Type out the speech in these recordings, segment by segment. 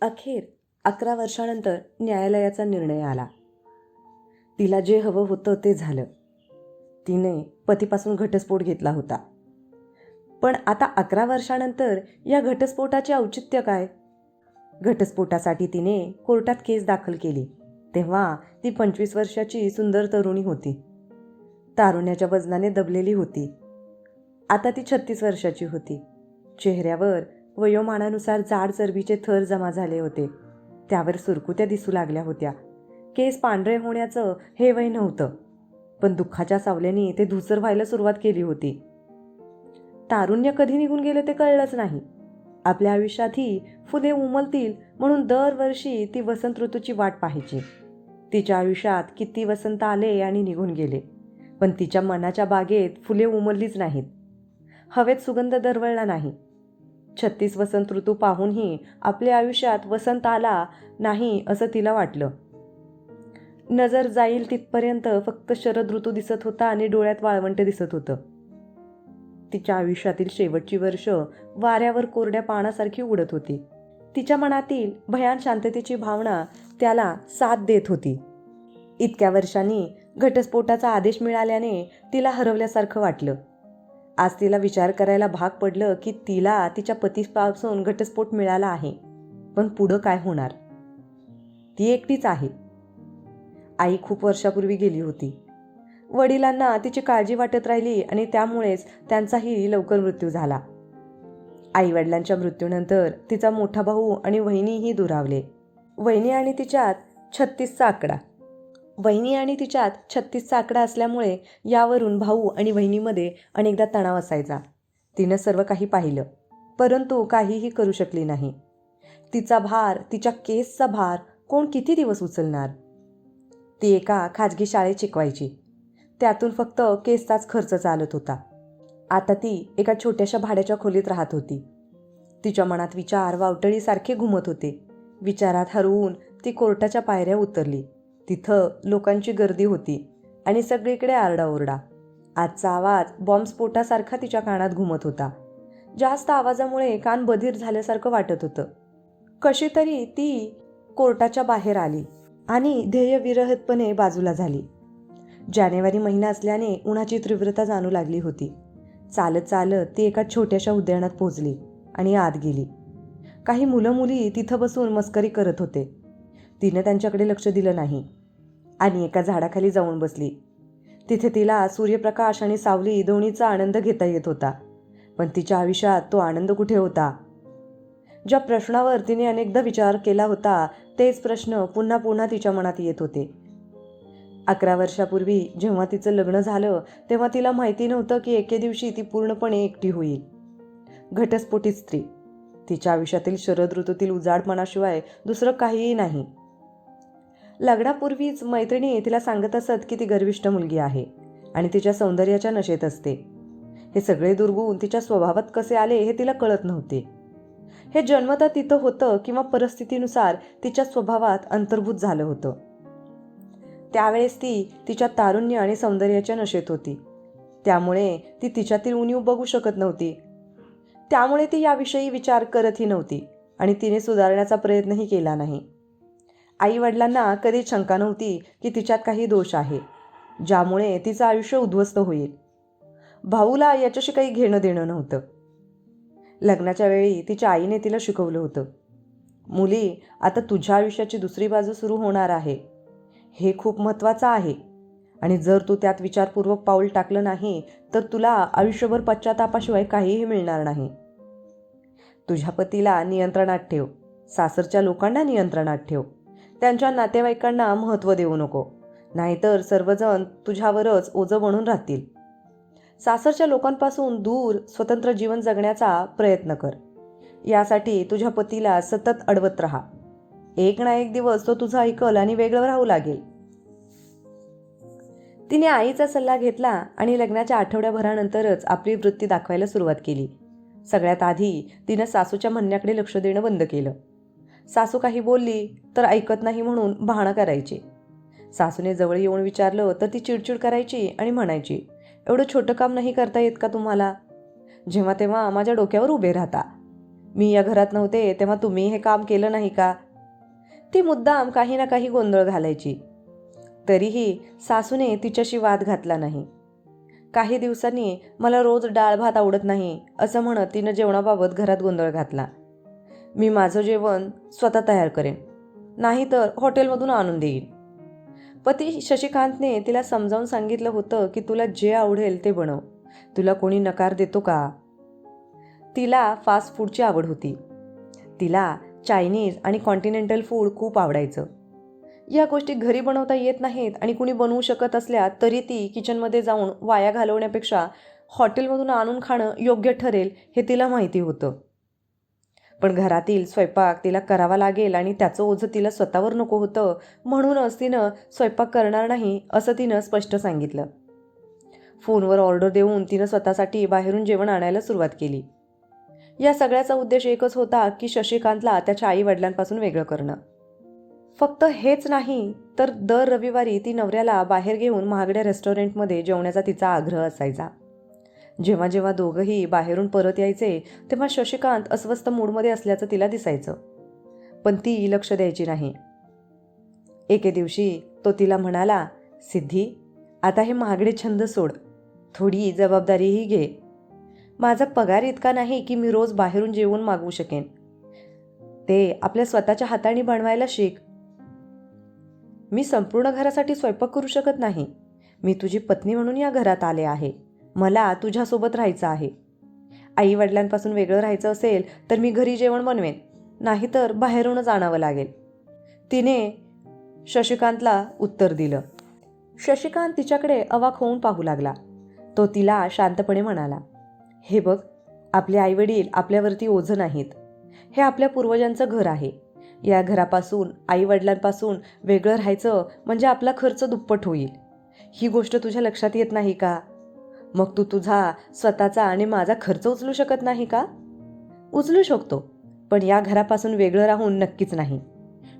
अखेर 11 वर्षानंतर न्यायालयाचा निर्णय आला. तिला जे हवं होतं ते झालं. तिने पतीपासून घटस्फोट घेतला होता. पण आता 11 वर्षानंतर या घटस्फोटाचे औचित्य काय? घटस्फोटासाठी तिने कोर्टात केस दाखल केली. तेव्हा ती 25 वर्षाची सुंदर तरुणी होती. तारुण्याच्या वजनाने दबलेली होती. आता ती 36 वर्षाची होती. चेहऱ्यावर वयोमानानुसार जाड चरबीचे थर जमा झाले होते. त्यावर सुरकुत्या दिसू लागल्या होत्या. केस पांढरे होण्याचं हे वय नव्हतं, पण दुःखाच्या सावल्याने ते धुसर व्हायला सुरुवात केली होती. तारुण्य कधी निघून गेले ते कळलंच नाही. आपल्या आयुष्यातही फुले उमलतील म्हणून दरवर्षी ती वसंत ऋतूची वाट पाहायची. तिच्या आयुष्यात किती वसंत आले आणि निघून गेले, पण तिच्या मनाच्या बागेत फुले उमललीच नाहीत. हवेत सुगंध दरवळला नाही. 36 वसंत ऋतू पाहूनही आपल्या आयुष्यात वसंत आला नाही असं तिला वाटलं. नजर जाईल तिथपर्यंत फक्त शरद ऋतू दिसत होता आणि डोळ्यात वाळवंट दिसत होतं. तिच्या आयुष्यातील शेवटची वर्ष वाऱ्यावर कोरड्या पानासारखी उडत होती. तिच्या मनातील भयान शांततेची भावना त्याला साथ देत होती. इतक्या वर्षांनी घटस्फोटाचा आदेश मिळाल्याने तिला हरवल्यासारखं वाटलं. आज तिला विचार करायला भाग पडलं की तिला तिच्या पतीपासून घटस्फोट मिळाला आहे, पण पुढं काय होणार? ती एकटीच आहे. आई खूप वर्षापूर्वी गेली होती. वडिलांना तिची काळजी वाटत राहिली आणि त्यामुळेच त्यांचाही लवकर मृत्यू झाला. आईवडिलांच्या मृत्यूनंतर तिचा मोठा भाऊ आणि वहिनीही दुरावले. वहिनी आणि तिच्यात 36चा आकडा असल्यामुळे यावरून भाऊ आणि वहिनीमध्ये अनेकदा तणाव असायचा. तिनं सर्व काही पाहिलं, परंतु काहीही करू शकली नाही. तिचा भार, तिच्या केसचा भार कोण किती दिवस उचलणार? ती एका खाजगी शाळेत शिकवायची. त्यातून फक्त केसचाच खर्च चालत होता. आता ती एका छोट्याशा भाड्याच्या खोलीत राहत होती. तिच्या मनात विचार वावटळीसारखे घुमत होते. विचारात हरवून ती कोर्टाच्या पायऱ्या उतरली. तिथं लोकांची गर्दी होती आणि सगळीकडे आरडाओरडा. आजचा आवाज बॉम्बस्फोटासारखा तिच्या कानात घुमत होता. जास्त आवाजामुळे कान बधीर झाल्यासारखं वाटत होतं. कशी तरी ती कोर्टाच्या बाहेर आली आणि ध्येयविरहितपणे बाजूला झाली. जानेवारी महिना असल्याने उन्हाची तीव्रता जाणू लागली होती. चालत चालत ती एका छोट्याशा उद्यानात पोहोचली आणि आत गेली. काही मुलं मुली तिथं बसून मस्करी करत होते. तिनं त्यांच्याकडे लक्ष दिलं नाही आणि एका झाडाखाली जाऊन बसली. तिथे तिला सूर्यप्रकाश आणि सावली दोन्हीचा आनंद घेता येत होता. पण तिच्या आयुष्यात तो आनंद कुठे होता? ज्या प्रश्नावर तिने अनेकदा विचार केला होता तेच प्रश्न पुन्हा पुन्हा तिच्या मनात येत होते. 11 वर्षापूर्वी जेव्हा तिचं लग्न झालं तेव्हा तिला माहिती नव्हतं की एके दिवशी ती पूर्णपणे एकटी होईल. घटस्फोटित स्त्री. तिच्या आयुष्यातील शरद ऋतूतील उजाडपणाशिवाय दुसरं काहीही नाही. लग्नापूर्वीच मैत्रिणी तिला सांगत असत की ती गर्विष्ठ मुलगी आहे आणि तिच्या सौंदर्याच्या नशेत असते. हे सगळे दुर्गुण तिच्या स्वभावात कसे आले हे तिला कळत नव्हते. हे जन्मतः तिथं होतं किंवा परिस्थितीनुसार तिच्या स्वभावात अंतर्भूत झालं होतं. त्यावेळेस ती तिच्या तारुण्य आणि सौंदर्याच्या नशेत होती. त्यामुळे ती तिच्यातील उणीव बघू शकत नव्हती. त्यामुळे ती याविषयी विचार करतही नव्हती आणि तिने सुधारण्याचा प्रयत्नही केला नाही. आई वडिलांना कधीच शंका नव्हती की तिच्यात काही दोष आहे, ज्यामुळे तिचं आयुष्य उद्ध्वस्त होईल. भाऊला याच्याशी काही घेणं देणं नव्हतं. लग्नाच्या वेळी तिच्या आईने तिला शिकवलं होतं, मुली, आता तुझ्या आयुष्याची दुसरी बाजू सुरू होणार आहे. हे खूप महत्त्वाचं आहे आणि जर तू त्यात विचारपूर्वक पाऊल टाकलं नाही तर तुला आयुष्यभर पश्चातापाशिवाय काहीही मिळणार नाही. तुझ्या पतीला नियंत्रणात ठेव. सासरच्या लोकांना नियंत्रणात ठेव. त्यांच्या नातेवाईकांना महत्त्व देऊ नको, नाहीतर सर्वजण तुझ्यावरच ओझं बनून राहतील. सासरच्या लोकांपासून दूर स्वतंत्र जीवन जगण्याचा प्रयत्न कर. यासाठी तुझ्या पतीला सतत अडवत राहा. एक ना एक दिवस तो तुझा ऐकल आणि वेगळं राहू लागेल. तिने आईचा सल्ला घेतला आणि लग्नाच्या आठवड्याभरानंतरच आपली वृत्ती दाखवायला सुरुवात केली. सगळ्यात आधी तिनं सासूच्या म्हणण्याकडे लक्ष देणं बंद केलं. सासू काही बोलली तर ऐकत नाही म्हणून बहाणा करायची. सासूने जवळ येऊन विचारलं तर ती चिडचिड करायची आणि म्हणायची, एवढं छोटं काम नाही करता येत का तुम्हाला? जेव्हा तेव्हा माझ्या डोक्यावर उभे राहता. मी या घरात नव्हते तेव्हा तुम्ही हे काम केलं नाही का? ती मुद्दाम काही ना काही गोंधळ घालायची. तरीही सासूने तिच्याशी वाद घातला नाही. काही दिवसांनी मला रोज डाळ भात आवडत नाही असं म्हणत तिनं जेवणाबाबत घरात गोंधळ घातला. मी माझं जेवण स्वतः तयार करेन, नाहीतर हॉटेलमधून आणून देईन. पती शशिकांतने तिला समजावून सांगितलं होतं की तुला जे आवडेल ते बनव, तुला कोणी नकार देतो का? तिला फास्ट फूडची आवड होती. तिला चायनीज आणि कॉन्टिनेंटल फूड खूप आवडायचं. या गोष्टी घरी बनवता येत नाहीत आणि कुणी बनवू शकत असल्या तरी ती किचनमध्ये जाऊन वाया घालवण्यापेक्षा हॉटेलमधून आणून खाणं योग्य ठरेल हे तिला माहिती होतं. पण घरातील स्वयंपाक तिला करावा लागेल आणि त्याचं ओझं तिला स्वतःवर नको होतं, म्हणूनच तिनं स्वयंपाक करणार नाही असं तिनं स्पष्ट सांगितलं. फोनवर ऑर्डर देऊन तिनं स्वतःसाठी बाहेरून जेवण आणायला सुरुवात केली. या सगळ्याचा उद्देश एकच होता की शशिकांतला त्याच्या आईवडिलांपासून वेगळं करणं. फक्त हेच नाही तर दर रविवारी ती नवऱ्याला बाहेर घेऊन महागड्या रेस्टॉरंटमध्ये जेवण्याचा तिचा आग्रह असायचा. जेव्हा जेव्हा दोघंही बाहेरून परत यायचे तेव्हा शशिकांत अस्वस्थ मूडमध्ये असल्याचं तिला दिसायचं, पण ती लक्ष द्यायची नाही. एके दिवशी तो तिला म्हणाला, सिद्धी, आता हे महागडे छंद सोड, थोडी जबाबदारीही घे. माझा पगार इतका नाही की मी रोज बाहेरून जेवून मागवू शकेन. ते आपल्या स्वतःच्या हाताने बनवायला शिक. मी संपूर्ण घरासाठी स्वयंपाक करू शकत नाही. मी तुझी पत्नी म्हणून या घरात आले आहे. मला तुझ्यासोबत राहायचं आहे. आई वडिलांपासून वेगळं राहायचं असेल तर मी घरी जेवण बनवेन, नाहीतर बाहेरूनच आणावं लागेल. तिने शशिकांतला उत्तर दिलं. शशिकांत तिच्याकडे अवाक होऊन पाहू लागला. तो तिला शांतपणे म्हणाला, हे बघ, आपले आईवडील आपल्यावरती ओझं नाहीत. हे आपल्या पूर्वजांचं घर आहे. या घरापासून, आईवडिलांपासून वेगळं राहायचं म्हणजे आपला खर्च दुप्पट होईल. ही गोष्ट तुझ्या लक्षात येत नाही का? मग तू तुझा स्वतःचा आणि माझा खर्च उचलू शकत नाही का? उचलू शकतो, पण या घरापासून वेगळं राहून नक्कीच नाही.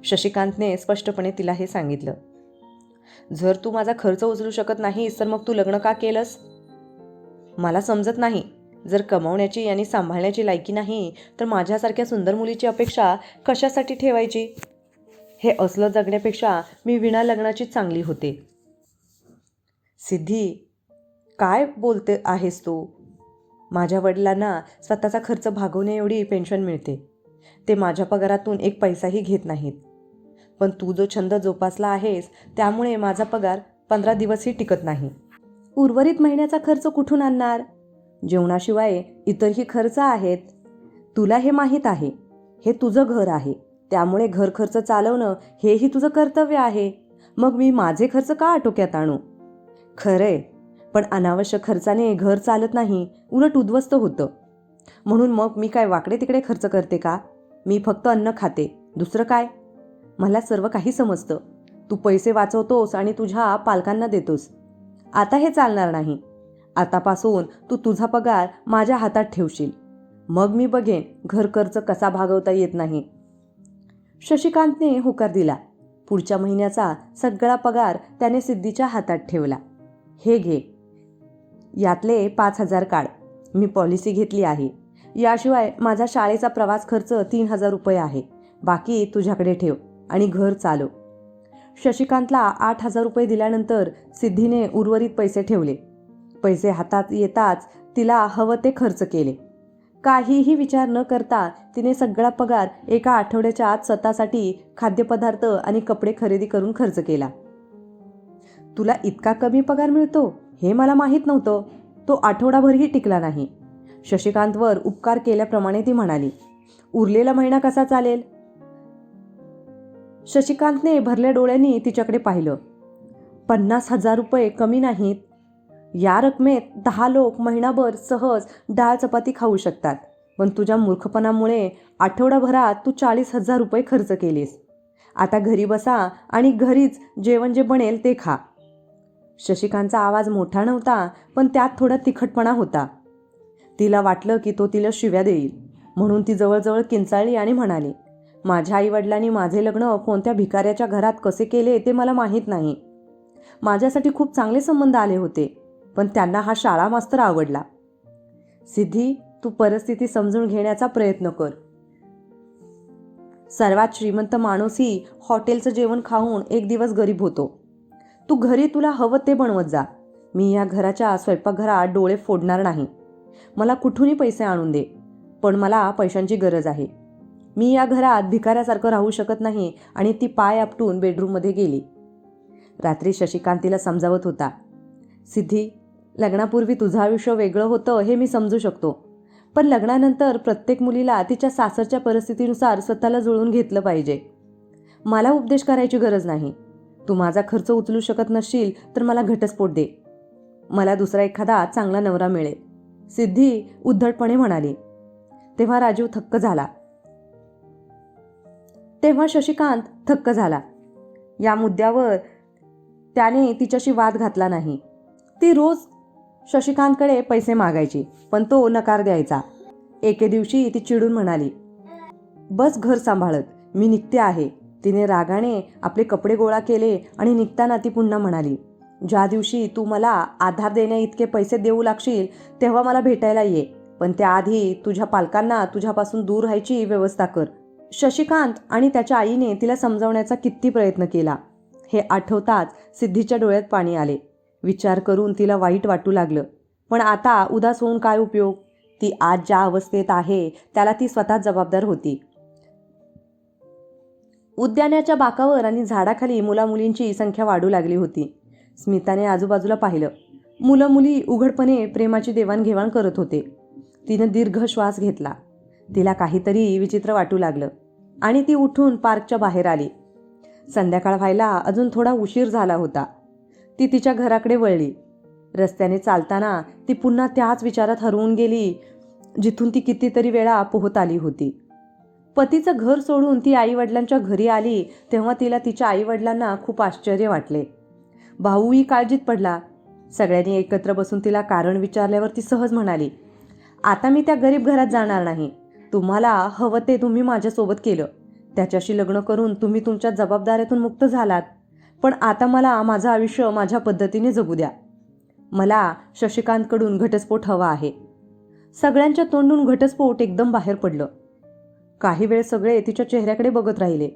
शशिकांतने स्पष्टपणे तिला हे सांगितलं. जर तू माझा खर्च उचलू शकत नाहीस तर मग तू लग्न का केलंस? मला समजत नाही. जर कमावण्याची आणि सांभाळण्याची लायकी नाही तर माझ्यासारख्या सुंदर मुलीची अपेक्षा कशासाठी ठेवायची? हे असलं जगण्यापेक्षा मी विना लग्नाचीच चांगली होते. सिद्धी, काय बोलते आहेस तू? माझ्या वडिलांना स्वतःचा खर्च भागवणे एवढी पेन्शन मिळते. ते माझ्या पगारातून एक पैसाही घेत नाहीत. पण तू जो छंद जोपासला आहेस त्यामुळे माझा पगार 15 दिवसही टिकत नाही. उर्वरित महिन्याचा खर्च कुठून आणणार? जेवणाशिवाय इतरही खर्च आहेत. तुला हे माहीत आहे. हे तुझं घर आहे, त्यामुळे घर खर्च चालवणं हेही तुझं कर्तव्य आहे. मग मी माझे खर्च का आटोक्यात आणू? खरंय, पण अनावश्यक खर्चाने घर चालत नाही, उलट उद्ध्वस्त होतं. म्हणून मग मी काय वाकडे तिकडे खर्च करते का? मी फक्त अन्न खाते, दुसरं काय? मला सर्व काही समजतं. तू पैसे वाचवतोस आणि तुझ्या पालकांना देतोस. आता हे चालणार नाही. आतापासून तू तुझा पगार माझ्या हातात ठेवशील. मग मी बघेन घर खर्च कसा भागवता येत नाही. शशिकांतने होकार दिला. पुढच्या महिन्याचा सगळा पगार त्याने सिद्धीच्या हातात ठेवला. हे घे, यातले 5,000 काढ. मी पॉलिसी घेतली आहे. याशिवाय माझा शाळेचा प्रवास खर्च 3,000 रुपये आहे. बाकी तुझ्याकडे ठेव आणि घर चालव. शशिकांतला 8,000 रुपये दिल्यानंतर सिद्धीने उर्वरित पैसे ठेवले. पैसे हातात येताच तिला हवं ते खर्च केले. काहीही विचार न करता तिने सगळा पगार एका आठवड्याच्या आत स्वतःसाठी खाद्यपदार्थ आणि कपडे खरेदी करून खर्च केला. तुला इतका कमी पगार मिळतो हे मला माहीत नव्हतं. तो आठवडाभरही टिकला नाही. शशिकांतवर उपकार केल्याप्रमाणे ती म्हणाली, उरलेला महिना कसा चालेल? शशिकांतने भरल्या डोळ्यांनी तिच्याकडे पाहिलं. 50,000 रुपये कमी नाहीत. या रकमेत 10 लोक महिनाभर सहज डाळ चपाती खाऊ शकतात. पण तुझ्या मूर्खपणामुळे आठवडाभरात तू 40,000 रुपये खर्च केलेस. आता घरी बसा आणि घरीच जेवण जे बनेल ते खा. शशिकांतचा आवाज मोठा नव्हता, पण त्यात थोडा तिखटपणा होता. तिला वाटलं की तो तिला शिव्या देईल, म्हणून ती जवळजवळ किंचाळली आणि म्हणाली, माझ्या आईवडिलांनी माझे लग्न कोणत्या भिकाऱ्याच्या घरात कसे केले ते मला माहीत नाही. माझ्यासाठी खूप चांगले संबंध आले होते, पण त्यांना हा शाळा मास्तर आवडला. सिद्धी, तू परिस्थिती समजून घेण्याचा प्रयत्न कर. सर्वात श्रीमंत माणूसही हॉटेलचं जेवण खाऊन एक दिवस गरीब होतो. तू घरी तुला हवं ते बनवत जा. मी या घराच्या स्वयंपाकघरात डोळे फोडणार नाही. मला कुठूनही पैसे आणून दे, पण मला पैशांची गरज आहे. मी या घरात भिकाऱ्यासारखं राहू शकत नाही. आणि ती पाय आपटून बेडरूममध्ये गेली. रात्री शशिकांत तिला समजावत होता, सिद्धी, लग्नापूर्वी तुझं आयुष्य वेगळं होतं हे मी समजू शकतो, पण लग्नानंतर प्रत्येक मुलीला तिच्या सासरच्या परिस्थितीनुसार स्वतःला जुळवून घेतलं पाहिजे. मला उपदेश करायची गरज नाही. तू माझा खर्च उचलू शकत नसशील तर मला घटस्फोट दे. मला दुसरा एखादा चांगला नवरा मिळेल, सिद्धी उद्धटपणे म्हणाली. तेव्हा राजीव थक्क झाला. तेव्हा शशिकांत थक्क झाला. या मुद्द्यावर त्याने तिच्याशी वाद घातला नाही. ती रोज शशिकांतकडे पैसे मागायची, पण तो नकार द्यायचा. एके दिवशी ती चिडून म्हणाली, बस घर सांभाळत, मी निघते आहे. तिने रागाने आपले कपडे गोळा केले आणि निघताना ती पुन्हा म्हणाली, ज्या दिवशी तू मला आधार देण्या इतके पैसे देऊ लागशील तेव्हा मला भेटायला ये, पण त्याआधी तुझ्या पालकांना तुझ्यापासून दूर राहायची व्यवस्था कर. शशिकांत आणि त्याच्या आईने तिला समजावण्याचा किती प्रयत्न केला हे आठवताच सिद्धीच्या डोळ्यात पाणी आले. विचार करून तिला वाईट वाटू लागलं. पण आता उदास होऊन काय उपयोग? ती आज ज्या अवस्थेत आहे त्याला ती स्वतः जबाबदार होती. उद्यानाच्या बाकावर आणि झाडाखाली मुलामुलींची संख्या वाढू लागली होती. स्मिताने आजूबाजूला पाहिलं. मुलं मुली उघडपणे प्रेमाची देवाणघेवाण करत होते. तिनं दीर्घ श्वास घेतला. तिला काहीतरी विचित्र वाटू लागलं आणि ती उठून पार्कच्या बाहेर आली. संध्याकाळ व्हायला अजून थोडा उशीर झाला होता. ती तिच्या घराकडे वळली. रस्त्याने चालताना ती पुन्हा त्याच विचारात हरवून गेली जिथून ती कितीतरी वेळा पोहत आली होती. पतीचं घर सोडून ती आईवडिलांच्या घरी आली तेव्हा तिला तिच्या आईवडिलांना खूप आश्चर्य वाटले. भाऊही काळजीत पडला. सगळ्यांनी एकत्र बसून तिला कारण विचारल्यावर ती सहज म्हणाली, आता मी त्या गरीब घरात जाणार नाही. तुम्हाला हवं ते तुम्ही माझ्यासोबत केलं. त्याच्याशी लग्न करून तुम्ही तुमच्या जबाबदाऱ्यातून मुक्त झालात. पण आता मला माझं आयुष्य माझ्या पद्धतीने जगू द्या. मला शशिकांतकडून घटस्फोट हवा आहे. सगळ्यांच्या तोंडून घटस्फोट एकदम बाहेर पडलं. काही वेळ सगळे तिच्या चेहऱ्याकडे बघत राहिले.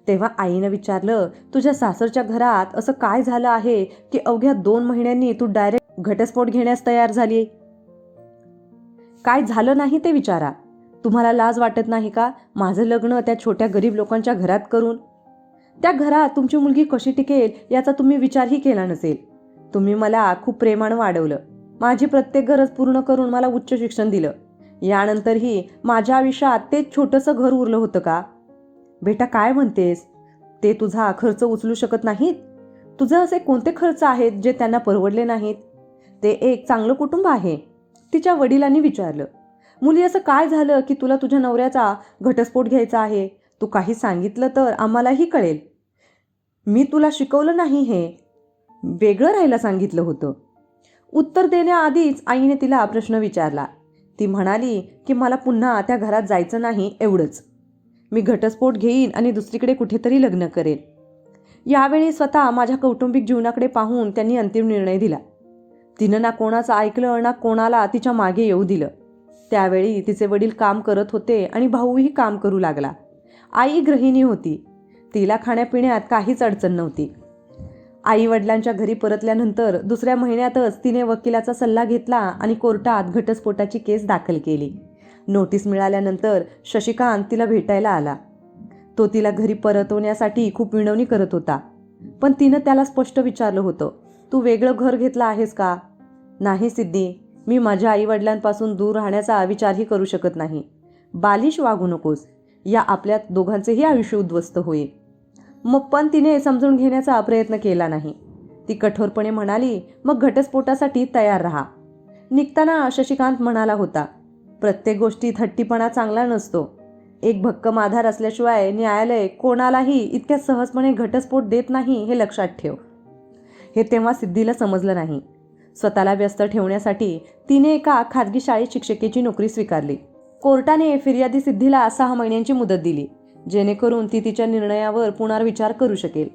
तेव्हा आईनं विचारलं, तुझ्या सासरच्या घरात असं काय झालं आहे की अवघ्या 2 महिन्यांनी तू डायरेक्ट घटस्फोट घेण्यास तयार झाली? काय झालं नाही ते विचारा. तुम्हाला लाज वाटत नाही का माझं लग्न त्या छोट्या गरीब लोकांच्या घरात करून? त्या घरात तुमची मुलगी कशी टिकेल याचा तुम्ही विचारही केला नसेल. तुम्ही मला खूप प्रेमानं वाढवलं. माझी प्रत्येक गरज पूर्ण करून मला उच्च शिक्षण दिलं. यानंतरही माझ्या आयुष्यात ते छोटंसं घर उरलं होतं का? बेटा काय म्हणतेस? ते तुझा खर्च उचलू शकत नाहीत? तुझं असे कोणते खर्च आहेत जे त्यांना परवडले नाहीत? ते एक चांगलं कुटुंब आहे. तिच्या वडिलांनी विचारलं. मुली, असं काय झालं की तुला तुझ्या नवऱ्याचा घटस्फोट घ्यायचा आहे? तू काही सांगितलं तर आम्हालाही कळेल. मी तुला शिकवलं नाही, हे वेगळं राहायला सांगितलं होतं. उत्तर देण्याआधीच आईने तिला प्रश्न विचारला. ती म्हणाली की मला पुन्हा त्या घरात जायचं नाही, एवढंच. मी घटस्फोट घेईन आणि दुसरीकडे कुठेतरी लग्न करेन. यावेळी स्वतः माझ्या कौटुंबिक जीवनाकडे पाहून त्यांनी अंतिम निर्णय दिला. तिनं ना कोणाचं ऐकलं ना कोणाला तिच्या मागे येऊ दिलं. त्यावेळी तिचे वडील काम करत होते आणि भाऊही काम करू लागला. आई गृहिणी होती. तिला खाण्यापिण्यात काहीच अडचण नव्हती. आई वडिलांच्या घरी परतल्यानंतर दुसऱ्या महिन्यातच तिने वकिलाचा सल्ला घेतला आणि कोर्टात घटस्फोटाची केस दाखल केली. नोटीस मिळाल्यानंतर शशिकांत तिला भेटायला आला. तो तिला घरी परतवण्यासाठी खूप विनवणी करत होता. पण तिनं त्याला स्पष्ट विचारलं होतं, तू वेगळं घर घेतलं आहेस का? नाही सिद्धी, मी माझ्या आईवडिलांपासून दूर राहण्याचा विचारही करू शकत नाही. बालिश वागू नकोस. या आपल्या दोघांचेही आयुष्य उद्ध्वस्त होईल. मग पण तिने समजून घेण्याचा प्रयत्न केला नाही. ती कठोरपणे म्हणाली, मग घटस्फोटासाठी तयार राहा. निघताना शशिकांत म्हणाला होता, प्रत्येक गोष्टीत हट्टीपणा चांगला नसतो. एक भक्कम आधार असल्याशिवाय न्यायालय कोणालाही इतक्या सहजपणे घटस्फोट देत नाही, हे लक्षात ठेव. हे तेव्हा सिद्धीला समजलं नाही. स्वतःला व्यस्त ठेवण्यासाठी तिने एका खाजगी शाळेत शिक्षिकेची नोकरी स्वीकारली. कोर्टाने फिर्यादी सिद्धीला 6 महिन्यांची मुदत दिली, जेणेकरून ती तिच्या निर्णयावर पुनर्विचार करू शकेल.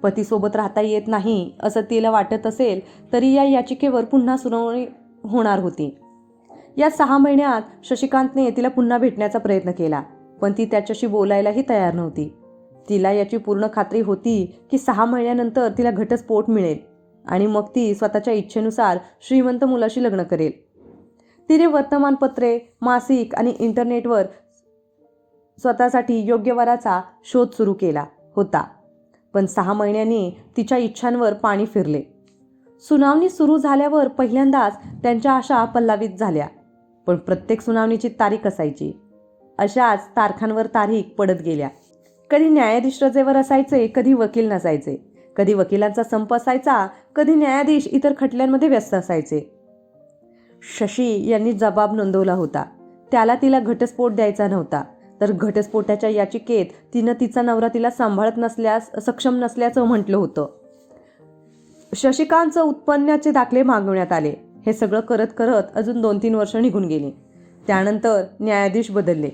पतीसोबत राहता येत नाही असं तिला वाटत असेल तरी या याचिकेवर पुन्हा सुनावणी होणार होती. या 6 महिन्यात शशिकांतने तिला पुन्हा भेटण्याचा प्रयत्न केला, पण ती त्याच्याशी बोलायलाही तयार नव्हती. तिला याची पूर्ण खात्री होती की 6 महिन्यानंतर तिला घटस्फोट मिळेल आणि मग ती स्वतःच्या इच्छेनुसार श्रीमंत मुलाशी लग्न करेल. तिने वर्तमानपत्रे, मासिक आणि इंटरनेटवर स्वतःसाठी योग्य वराचा शोध सुरू केला होता, पण 6 महिन्यांनी तिच्या इच्छांवर पाणी फिरले. सुनावणी सुरू झाल्यावर पहिल्यांदाच त्यांच्या आशा पल्लावित झाल्या, पण प्रत्येक सुनावणीची तारीख असायची. अशाच तारखांवर तारीख पडत गेल्या. कधी न्यायाधीश रजेवर असायचे, कधी वकील नसायचे, कधी वकिलांचा संप असायचा, कधी न्यायाधीश इतर खटल्यांमध्ये व्यस्त असायचे. शशी यांनी जबाब नोंदवला होता. त्याला तिला घटस्फोट द्यायचा नव्हता, तर घटस्फोटाच्या याचिकेत तिनं तिचा नवरा तिला सांभाळत नसल्यास सक्षम नसल्याचं म्हटलं होतं. शशिकांतचं उत्पन्नाचे दाखले मागवण्यात आले. हे सगळं करत करत अजून 2-3 वर्ष निघून गेली. त्यानंतर न्यायाधीश बदलले.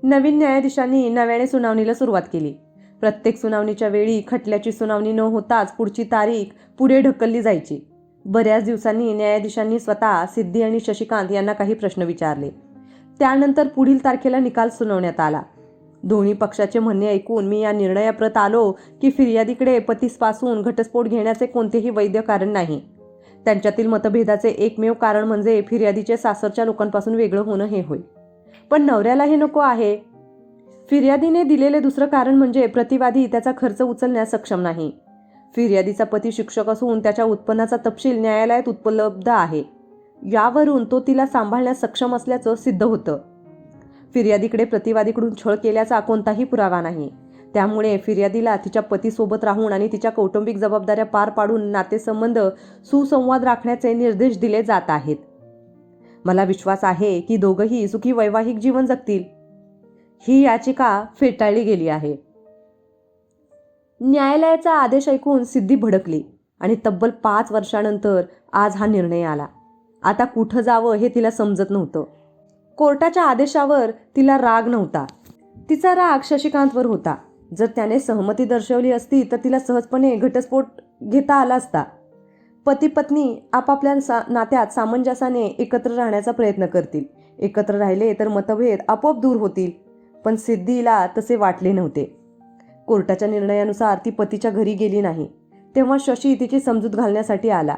नवीन न्यायाधीशांनी नव्याने सुनावणीला सुरुवात केली. प्रत्येक सुनावणीच्या वेळी खटल्याची सुनावणी न होताच पुढची तारीख पुढे ढकलली जायची. बऱ्याच दिवसांनी न्यायाधीशांनी स्वतः सिद्धी आणि शशिकांत यांना काही प्रश्न विचारले. त्यानंतर पुढील तारखेला निकाल सुनावण्यात आला. दोन्ही पक्षाचे म्हणणे ऐकून मी या निर्णयाप्रत आलो की फिर्यादीकडे पतीपासून घटस्फोट घेण्याचे कोणतेही वैध कारण नाही. त्यांच्यातील मतभेदाचे एकमेव कारण म्हणजे फिर्यादीचे सासरच्या लोकांपासून वेगळं होणं हे होय. पण नवऱ्याला हे नको आहे. फिर्यादीने दिलेले दुसरं कारण म्हणजे प्रतिवादी त्याचा खर्च उचलण्यास सक्षम नाही. फिर्यादीचा पती शिक्षक असून त्याच्या उत्पन्नाचा तपशील न्यायालयात उपलब्ध आहे. यावरून तो तिला सांभाळण्यास सक्षम असल्याचं सिद्ध होतं. फिर्यादीकडे प्रतिवादीकडून छळ केल्याचा कोणताही पुरावा नाही. त्यामुळे फिर्यादीला तिच्या पतीसोबत राहून आणि तिच्या कौटुंबिक जबाबदाऱ्या पार पाडून नातेसंबंध सुसंवाद राखण्याचे निर्देश दिले जात आहेत. मला विश्वास आहे की दोघंही सुखी वैवाहिक जीवन जगतील. ही याचिका फेटाळली गेली आहे. न्यायालयाचा आदेश ऐकून सिद्धी भडकली आणि तब्बल 5 वर्षांनंतर आज हा निर्णय आला. आता कुठं जावं हे तिला समजत नव्हतं. कोर्टाच्या आदेशावर तिला राग नव्हता. तिचा राग शशिकांतवर होता. जर त्याने सहमती दर्शवली असती तर तिला सहजपणे घटस्फोट घेता आला असता. पती पत्नी आपापल्या नात्यात सामंजस्याने एकत्र राहण्याचा प्रयत्न करतील. एकत्र राहिले तर मतभेद आपोआप दूर होतील. पण सिद्धीला तसे वाटले नव्हते. कोर्टाच्या निर्णयानुसार ती पतीच्या घरी गेली नाही. तेव्हा शशी तिची समजूत घालण्यासाठी आला.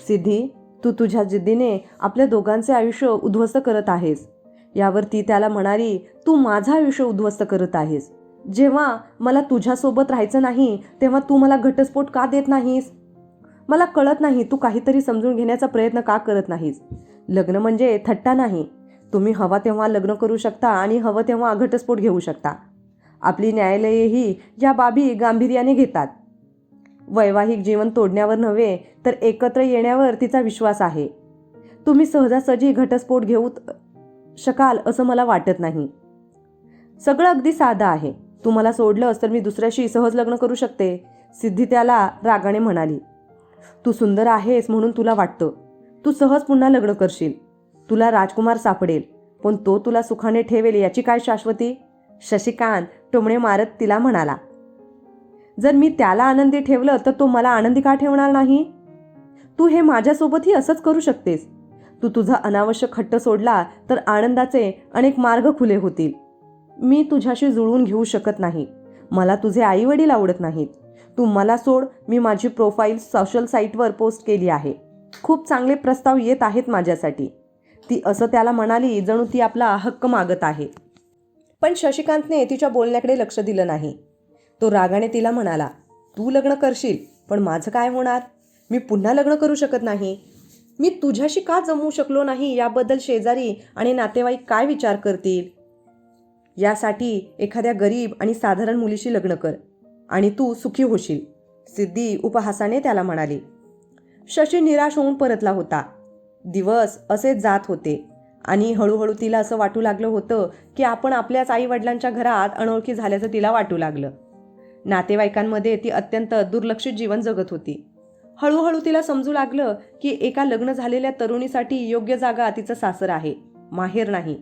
सिद्धी, तू तुझ्या जिद्दीने आपल्या दोघांचे आयुष्य उद्ध्वस्त करत आहेस. यावर ती त्याला म्हणाली, तू माझं आयुष्य उद्ध्वस्त करत आहेस. जेव्हा मला तुझ्यासोबत राहायचं नाही तेव्हा तू मला घटस्फोट का देत नाहीस? मला कळत नाही तू काहीतरी समजून घेण्याचा प्रयत्न का करत नाहीस. लग्न म्हणजे थट्टा नाही. तुम्ही हवा तेव्हा लग्न करू शकता आणि हवं तेव्हा घटस्फोट घेऊ शकता. आपली न्यायालयेही या बाबी गांभीर्याने घेतात. वैवाहिक जीवन तोडण्यावर नव्हे तर एकत्र येण्यावर तिचा विश्वास आहे. तुम्ही सहजासहजी घटस्फोट घेऊ शकाल असं मला वाटत नाही. सगळं अगदी साधं आहे. तू मला सोडलंस तर मी दुसऱ्याशी सहज लग्न करू शकते. सिद्धी त्याला रागाने म्हणाली. तू सुंदर आहेस म्हणून तुला वाटतं. तू सहज पुन्हा लग्न करशील. तुला राजकुमार सापडेल, पण तो तुला सुखाने ठेवेल याची काय शाश्वती? शशिकांत टोमणे मारत तिला म्हणाला. जर मी त्याला आनंदी ठेवलं तर तो मला आनंदी का ठेवणार नाही? तू हे माझ्यासोबतही असंच करू शकतेस. तू तुझा अनावश्यक हट्ट सोडला तर आनंदाचे अनेक मार्ग खुले होतील. मी तुझ्याशी जुळवून घेऊ शकत नाही. मला तुझे आई वडील आवडत नाहीत. तू मला सोड. मी माझी प्रोफाईल सोशल साईटवर पोस्ट केली आहे. खूप चांगले प्रस्ताव येत आहेत माझ्यासाठी. ती असं त्याला म्हणाली जणू ती आपला हक्क मागत आहे. पण शशिकांतने तिच्या बोलण्याकडे लक्ष दिलं नाही. तो रागाने तिला म्हणाला, तू लग्न करशील, पण माझं काय होणार? मी पुन्हा लग्न करू शकत नाही. मी तुझ्याशी का जमू शकलो नाही याबद्दल शेजारी आणि नातेवाईक काय विचार करतील? यासाठी एखाद्या गरीब आणि साधारण मुलीशी लग्न कर आणि तू सुखी होशील, सिद्धी उपहासाने त्याला म्हणाली. शशी निराश होऊन परतला होता. दिवस असेच जात होते आणि हळूहळू तिला असं वाटू लागलं होतं की आपण आपल्याच आई वडिलांच्या घरात अनोळखी झाल्याचं तिला वाटू लागलं. नातेवाईकांमध्ये ती अत्यंत दुर्लक्षित जीवन जगत होती. हळूहळू तिला समजू लागलं की एका लग्न झालेल्या तरुणीसाठी योग्य जागा तिचं सासर आहे, माहेर नाही.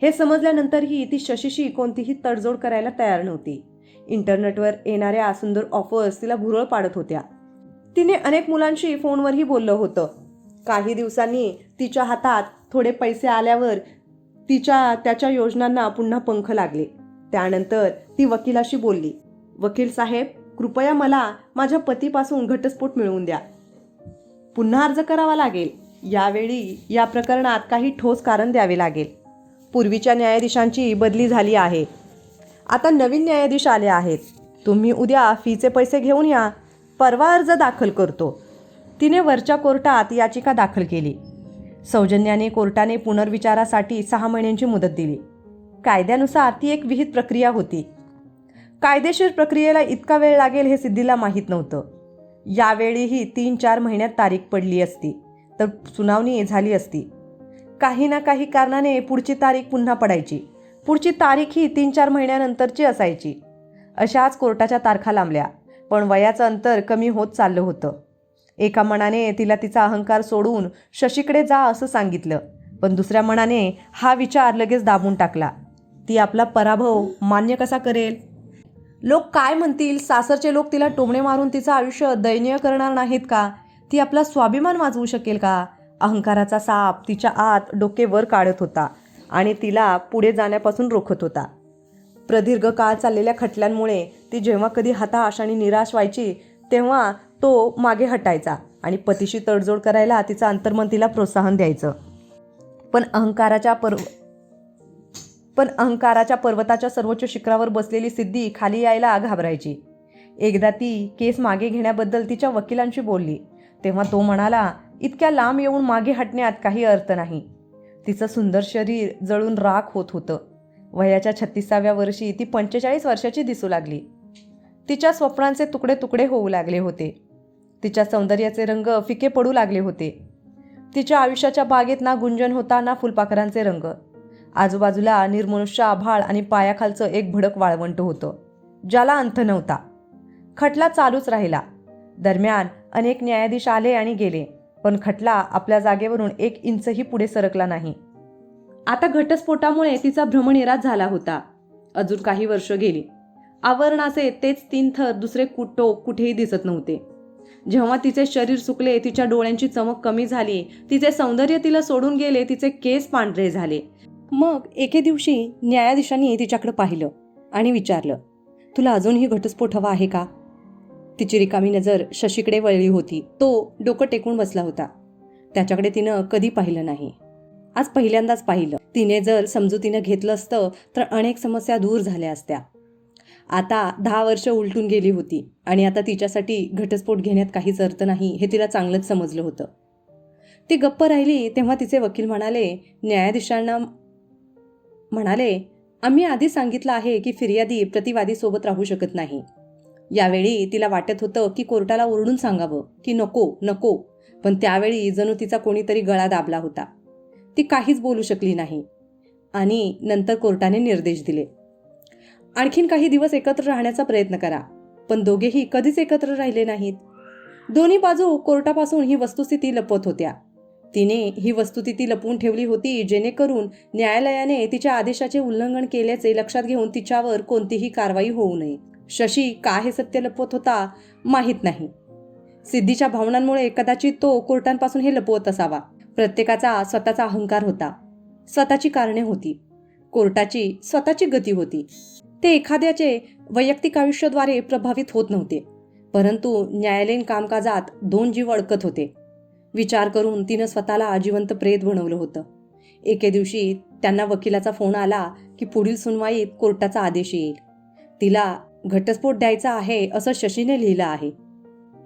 हे समजल्यानंतरही ती शशीशी कोणतीही तडजोड करायला तयार नव्हती. इंटरनेटवर येणाऱ्या सुंदर ऑफर्स तिला भुरळ पाडत होत्या. तिने अनेक मुलांशी फोनवरही बोललं होतं. काही दिवसांनी तिच्या हातात थोडे पैसे आल्यावर त्याच्या योजनांना पुन्हा पंख लागले. त्यानंतर ती वकिलाशी बोलली. वकील साहेब, कृपया मला माझ्या पतीपासून घटस्फोट मिळवून द्या. पुन्हा अर्ज करावा लागेल. यावेळी या प्रकरणात काही ठोस कारण द्यावे लागेल. पूर्वीच्या न्यायाधीशांची बदली झाली आहे. आता नवीन न्यायाधीश आले आहेत. तुम्ही उद्या फीचे पैसे घेऊन या. परवा अर्ज दाखल करतो. तिने वरच्या कोर्टात याचिका दाखल केली. सौजन्याने कोर्टाने पुनर्विचारासाठी 6 महिन्यांची मुदत दिली. कायद्यानुसार ती एक विहित प्रक्रिया होती. कायदेशीर प्रक्रियेला इतका वेळ लागेल हे सिद्धीला माहीत नव्हतं. यावेळीही 3-4 महिन्यात तारीख पडली असती तर सुनावणी झाली असती. काही ना काही कारणाने पुढची तारीख पुन्हा पडायची. पुढची तारीख ही 3-4 महिन्यानंतरची असायची. अशाच कोर्टाच्या तारखा लांबल्या. पण वयाचं अंतर कमी होत चाललं होतं. एका मनाने तिला तिचा अहंकार सोडून शशीकडे जा असं सांगितलं, पण दुसऱ्या मनाने हा विचार लगेच दाबून टाकला. ती आपला पराभव मान्य कसा करेल? लोक काय म्हणतील? सासरचे लोक तिला टोमणे मारून तिचं आयुष्य दयनीय करणार नाहीत का? ती आपला स्वाभिमान वाचवू शकेल का? अहंकाराचा साप तिच्या आत डोके वर काढत होता आणि तिला पुढे जाण्यापासून रोखत होता. प्रदीर्घ काळ चाललेल्या खटल्यांमुळे ती जेव्हा कधी हताश आणि निराश व्हायची तेव्हा तो मागे हटायचा आणि पतीशी तडजोड करायला तिचं अंतर्मन तिला प्रोत्साहन द्यायचं. पण अहंकाराच्या पर्वताच्या सर्वोच्च शिखरावर बसलेली सिद्धी खाली यायला घाबरायची. एकदा ती केस मागे घेण्याबद्दल तिच्या वकिलांशी बोलली तेव्हा तो म्हणाला, इतक्या लांब येऊन मागे हटण्यात काही अर्थ नाही. तिचं सुंदर शरीर जळून राख होत होतं. वयाच्या 36व्या वर्षी ती 45 वर्षाची दिसू लागली. तिच्या स्वप्नांचे तुकडे तुकडे होऊ लागले होते. तिच्या सौंदर्याचे रंग फिके पडू लागले होते. तिच्या आयुष्याच्या बागेत ना गुंजन होता ना फुलपाखरांचे रंग. आजूबाजूला निर्मनुष्य आभाळ आणि पायाखालचं एक भडक वाळवंट होतं, ज्याला अंत नव्हता. खटला चालूच राहिला. दरम्यान अनेक न्यायाधीश आले आणि गेले, पण खटला आपल्या जागेवरून 1 इंचही पुढे सरकला नाही. आता घटस्फोटामुळे तिचा भ्रमनिरास झाला होता. अजून काही वर्ष गेली. आवरणाचे तेच 3 थर दुसरे टोक कुठेही दिसत नव्हते. जेव्हा तिचे शरीर सुकले, तिच्या डोळ्यांची चमक कमी झाली, तिचे सौंदर्य तिला सोडून गेले, तिचे केस पांढरे झाले. मग एके दिवशी न्यायाधीशांनी तिच्याकडे पाहिलं आणि विचारलं, तुला अजूनही घटस्फोट हवा आहे का? तिची रिकामी नजर शशीकडे वळली होती. तो डोकं टेकून बसला होता. त्याच्याकडे तिनं कधी पाहिलं नाही. आज पहिल्यांदाच पाहिलं. तिने जर समजुतीनं घेतलं असतं तर अनेक समस्या दूर झाल्या असत्या. आता 10 वर्ष उलटून गेली होती आणि आता तिच्यासाठी घटस्फोट घेण्यात काहीच अर्थ नाही हे तिला चांगलंच समजलं होतं. ती गप्प राहिली तेव्हा तिचे वकील न्यायाधीशांना म्हणाले, आम्ही आधी सांगितलं आहे की फिर्यादी प्रतिवादी सोबत राहू शकत नाही. यावेळी तिला वाटत होतं की कोर्टाला ओरडून सांगावं की नको नको, पण त्यावेळी जणू तिचा कोणीतरी गळा दाबला होता. ती काहीच बोलू शकली नाही. आणि नंतर कोर्टाने निर्देश दिले, आणखीन काही दिवस एकत्र राहण्याचा प्रयत्न करा. पण दोघेही कधीच एकत्र राहिले नाहीत. दोन्ही बाजू कोर्टापासून ही वस्तुस्थिती लपवत होत्या. तिने ही वस्तुस्थिती लपवून ठेवली होती जेणेकरून न्यायालयाने तिच्या आदेशाचे उल्लंघन केल्याचे लक्षात घेऊन तिच्यावर कोणतीही कारवाई होऊ नये. शशी का हे सत्य लपवत होता माहीत नाही. सिद्धीच्या भावनांमुळे कदाचित तो कोर्टांपासून हे लपवत असावा. प्रत्येकाचा स्वतःचा अहंकार होता, स्वतःची कारणे होती, कोर्टाची स्वतःची गती होती. ते एखाद्याचे वैयक्तिक आयुष्याद्वारे प्रभावित होत नव्हते, परंतु न्यायालयीन कामकाजात 2 जीव अडकत होते. विचार करून तिनं स्वतःला जिवंत प्रेत बनवलं होतं. एके दिवशी त्यांना वकिलाचा फोन आला की पुढील सुनवाईत कोर्टाचा आदेश येईल. तिला घटस्फोट द्यायचा आहे असं शशीने लिहिलं आहे.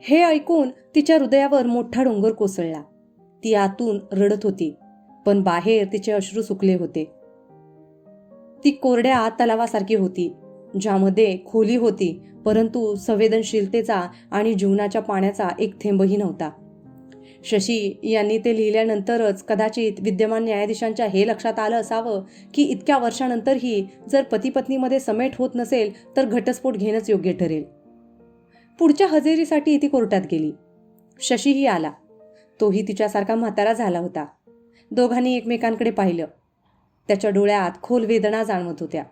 हे ऐकून तिच्या हृदयावर मोठा डोंगर कोसळला. ती आतून रडत होती, पण बाहेर तिचे अश्रू सुकले होते. ती कोरड्या तलावासारखी होती, ज्यामध्ये खोली होती परंतु संवेदनशीलतेचा आणि जीवनाच्या पाण्याचा एक थेंबही नव्हता. शशी यांनी ते लिहिल्यानंतरच कदाचित विद्यमान न्यायाधीशांच्या हे लक्षात आलं असावं की इतक्या वर्षानंतरही जर पती पत्नीमध्ये समेट होत नसेल तर घटस्फोट घेणंच योग्य ठरेल. पुढच्या हजेरीसाठी ती कोर्टात गेली. शशीही आला. तोही तिच्यासारखा म्हातारा झाला होता. दोघांनी एकमेकांकडे पाहिलं. त्याच्या डोळ्यात खोल वेदना जाणवत होत्या.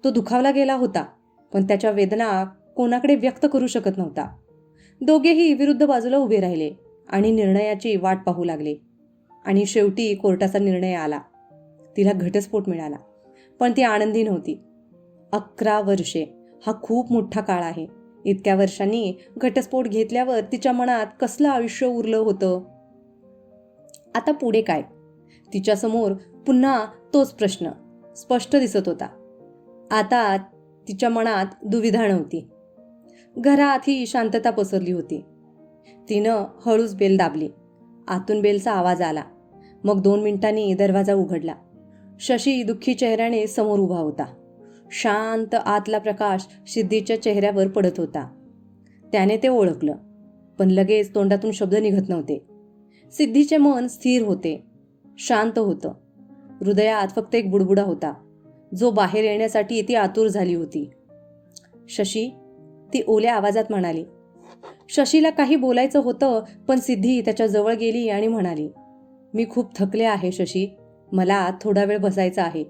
तो दुखावला गेला होता, पण त्याच्या वेदना कोणाकडे व्यक्त करू शकत नव्हता. दोघेही विरुद्ध बाजूला उभे राहिले आणि निर्णयाची वाट पाहू लागले. आणि शेवटी कोर्टाचा निर्णय आला. तिला घटस्फोट मिळाला. पण ती आनंदी नव्हती. 11 वर्षे हा खूप मोठा काळ आहे. इतक्या वर्षांनी घटस्फोट घेतल्यावर तिच्या मनात कसलं आयुष्य उरलं होतं. आता पुढे काय? तिच्यासमोर पुन्हा तोच प्रश्न स्पष्ट दिसत होता. आता तिच्या मनात दुविधा नव्हती. घरात ही शांतता पसरली होती. तिनं हळूच बेल दाबली. आतून बेलचा आवाज आला. मग 2 मिनिटांनी दरवाजा उघडला. शशी दुःखी चेहऱ्याने समोर उभा होता. शांत आतला प्रकाश सिद्धीच्या चेहऱ्यावर पडत होता. त्याने ते ओळखलं, पण लगेच तोंडातून शब्द निघत नव्हते. सिद्धीचे मन स्थिर होते, शांत होतं. हृदयात फक्त एक बुडबुडा होता, जो बाहेर येण्यासाठी ती आतुर झाली होती. शशी, ती ओल्या आवाजात म्हणाली. शशीला काही बोलायचं होतं, पण सिद्धी त्याच्या जवळ गेली आणि म्हणाली, मी खूप थकले आहे शशी, मला थोडा वेळ बसायचा आहे.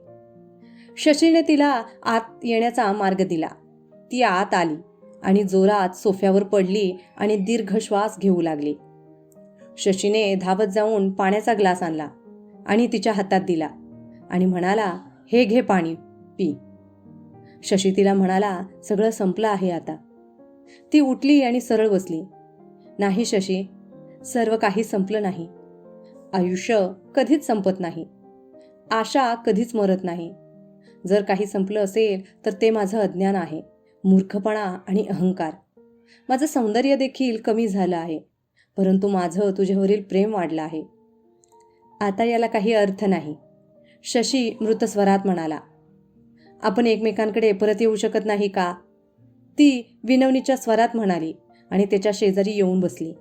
शशीने तिला आत येण्याचा मार्ग दिला. ती आत आली आणि जोरात सोफ्यावर पडली आणि दीर्घ श्वास घेऊ लागली. शशीने धावत जाऊन पाण्याचा ग्लास आणला आणि तिच्या हातात दिला आणि म्हणाला, हे घे पाणी, पी. शशी तिला म्हणाला, सगळं संपलं आहे आता. ती उठली आणि सरळ बसली. नाही शशी, सर्व काही संपलं नाही. आयुष्य कधीच संपत नाही. आशा कधीच मरत नाही. जर काही संपलं असेल तर ते माझं अज्ञान आहे, मूर्खपणा आणि अहंकार. माझं सौंदर्य देखील कमी झालं आहे, परंतु माझं तुझ्यावरील प्रेम वाढलं आहे. आता याला काही अर्थ नाही. शशी मृतस्वरात म्हणाला. आपण एकमेकांकडे परत येऊ शकत नाही का? ती विनवणीच्या स्वरात म्हणाली आणि त्याच्या शेजारी येऊन बसली.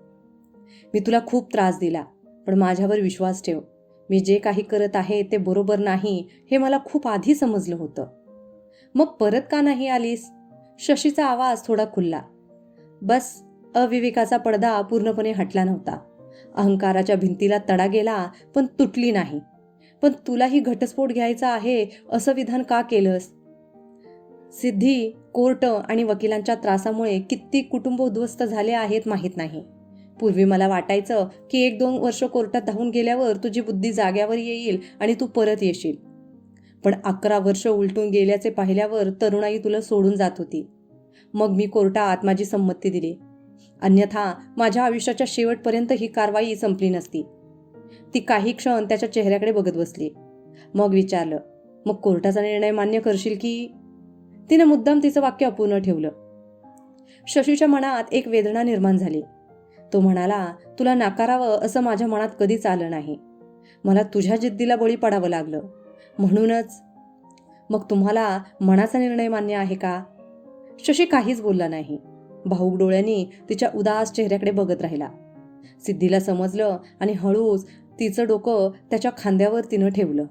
मी तुला खूप त्रास दिला, पण माझ्यावर विश्वास ठेव. मी जे काही करत आहे ते बरोबर नाही हे मला खूप आधी समजलं होतं. मग परत का नाही आलीस? शशीचा आवाज थोडा खुलला. बस, अविवेकाचा पडदा पूर्णपणे हटला नव्हता. अहंकाराच्या भिंतीला तडा गेला, पण तुटली नाही. पण तुलाही घटस्फोट घ्यायचा आहे असं विधान का केलंस? सिद्धी, कोर्ट आणि वकिलांच्या त्रासामुळे किती कुटुंब उद्ध्वस्त झाले आहेत माहीत नाही. पूर्वी मला वाटायचं की 1-2 वर्ष कोर्टात धावून गेल्यावर तुझी बुद्धी जाग्यावर येईल आणि तू परत येशील. पण 11 वर्ष उलटून गेल्याचे पाहिल्यावर तरुणाई तुला सोडून जात होती. मग मी कोर्टात माझी संमती दिली. अन्यथा माझ्या आयुष्याच्या शेवटपर्यंत ही कारवाई संपली नसती. ती काही क्षण त्याच्या चेहऱ्याकडे बघत बसली. मग विचारलं, मग कोर्टाचा निर्णय मान्य करशील की? तिने मुद्दाम तिचं वाक्य अपूर्ण ठेवलं. शशीच्या मनात एक वेदना निर्माण झाली. तो म्हणाला, तुला नाकारावं असं माझ्या मनात कधीच आलं नाही. मला तुझ्या जिद्दीला बळी पडावं लागलं, म्हणूनच. मग तुम्हाला मनाचा निर्णय मान्य आहे का? शशी काहीच बोलला नाही. भाऊक डोळ्यांनी तिच्या उदास चेहऱ्याकडे बघत राहिला. सिद्धीला समजलं आणि हळूच तिचं डोकं त्याच्या खांद्यावर तिनं ठेवलं.